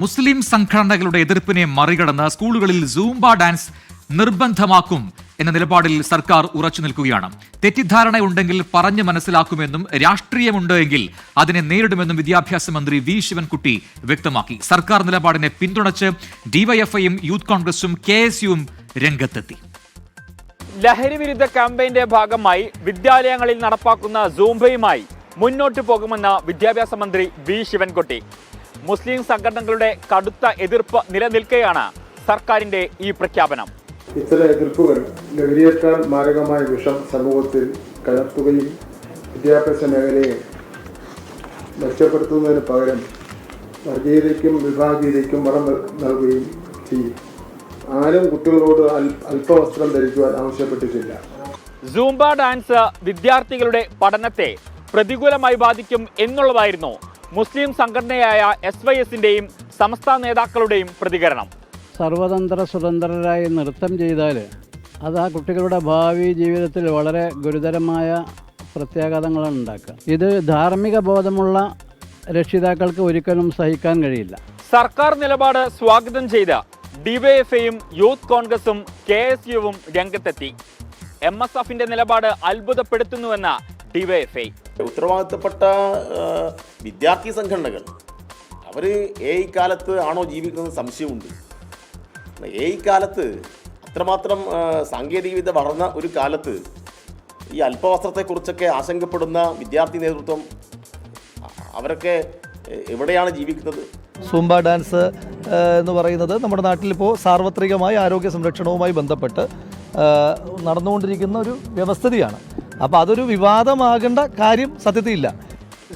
മുസ്ലിം സംഘടനകളുടെ എതിർപ്പിനെ മറികടന്ന് സ്കൂളുകളിൽ സൂംബ ഡാൻസ് നിർബന്ധമാക്കും എന്ന നിലപാടിൽ സർക്കാർ ഉറച്ചു നിൽക്കുകയാണ്. തെറ്റിദ്ധാരണയുണ്ടെങ്കിൽ പറഞ്ഞു മനസ്സിലാക്കുമെന്നും രാഷ്ട്രീയമുണ്ട് എങ്കിൽ അതിനെ നേരിടുമെന്നും വിദ്യാഭ്യാസ മന്ത്രി വി ശിവൻകുട്ടി വ്യക്തമാക്കി. സർക്കാർ നിലപാടിനെ പിന്തുണച്ച് ഡിവൈഎഫ്ഐയും യൂത്ത് കോൺഗ്രസും കെഎസ്യുവും രംഗത്തെത്തി. ലഹരി വിരുദ്ധ ക്യാമ്പയിന്റെ ഭാഗമായി വിദ്യാലയങ്ങളിൽ നടപ്പാക്കുന്ന സൂംബയുമായി മുന്നോട്ടു പോകുമെന്ന് വിദ്യാഭ്യാസ മന്ത്രി വി ശിവൻകുട്ടി. മുസ്ലിം സംഘടനകളുടെ കടുത്ത എതിർപ്പ് നിലനിൽക്കെയാണ് സർക്കാരിന്റെ ഈ പ്രഖ്യാപനം. ഇത്തരം എതിർപ്പുകൾ ലഹരിയേക്കാൾ മാരകമായ വിഷം സമൂഹത്തിൽ കലർത്തുകയും വിദ്യാഭ്യാസ മേഖലയെ മെച്ചപ്പെടുത്തുന്നതിന് പകരം വർഗീയതയ്ക്കും വിഭാഗീയതയ്ക്കും വളം നൽകുകയും ചെയ്യും. ആരും കുട്ടികളോട് അല്പവസ്ത്രം ധരിക്കുവാൻ ആവശ്യപ്പെട്ടിട്ടില്ല. സൂംബ ഡാൻസ് വിദ്യാർത്ഥികളുടെ പഠനത്തെ പ്രതികൂലമായി ബാധിക്കും എന്നുള്ളതായിരുന്നു മുസ്ലിം സംഘടനയായ SYSന്റെയും സംസ്ഥാന നേതാക്കളുടെയും പ്രതികരണം. സർവതന്ത്ര സ്വതന്ത്രരായി നൃത്തം ചെയ്താൽ അത് ആ കുട്ടികളുടെ ഭാവി ജീവിതത്തിൽ വളരെ ഗുരുതരമായ പ്രത്യാഘാതങ്ങളാണ് ഉണ്ടാക്കുക. ഇത് ധാർമ്മിക ബോധമുള്ള രക്ഷിതാക്കൾക്ക് ഒരിക്കലും സഹിക്കാൻ കഴിയില്ല. സർക്കാർ നിലപാട് സ്വാഗതം ചെയ്ത ഡിവൈഎഫ്ഐയും യൂത്ത് കോൺഗ്രസും കെഎസ്യുവും രംഗത്തെത്തി. MSFന്റെ നിലപാട് അത്ഭുതപ്പെടുത്തുന്നുവെന്ന ഡിവൈഎഫ്ഐ. ഉത്തരവാദിത്തപ്പെട്ട വിദ്യാർത്ഥി സംഘടനകൾ അവർ കാലത്ത് ആണോ ജീവിക്കുന്നത് സംശയമുണ്ട്. കാലത്ത് അത്രമാത്രം സാങ്കേതികവിദ്യ വളർന്ന ഒരു കാലത്ത് ഈ അല്പവസ്ത്രത്തെക്കുറിച്ചൊക്കെ ആശങ്കപ്പെടുന്ന വിദ്യാർത്ഥി നേതൃത്വം അവരൊക്കെ എവിടെയാണ് ജീവിക്കുന്നത്? സൂംബ ഡാൻസ് എന്ന് പറയുന്നത് നമ്മുടെ നാട്ടിലിപ്പോൾ സാർവത്രികമായ ആരോഗ്യ സംരക്ഷണവുമായി ബന്ധപ്പെട്ട് നടന്നുകൊണ്ടിരിക്കുന്ന ഒരു വ്യവസ്ഥിതിയാണ്. അപ്പോൾ അതൊരു വിവാദമാകേണ്ട കാര്യം സത്യത്തിലില്ല.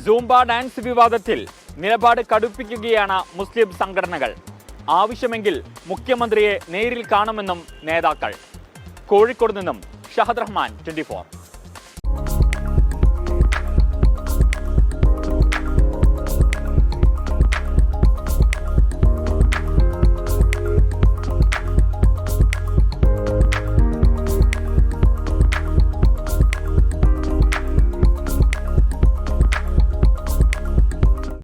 സൂംബ ഡാൻസ് വിവാദത്തിൽ നിലപാട് കടുപ്പിക്കുകയാണ് മുസ്ലിം സംഘടനകൾ. ആവശ്യമെങ്കിൽ മുഖ്യമന്ത്രിയെ നേരിൽ കാണുമെന്നും നേതാക്കൾ. കോഴിക്കോട് നിന്നും ഷഹദ് റഹ്മാൻ, 24.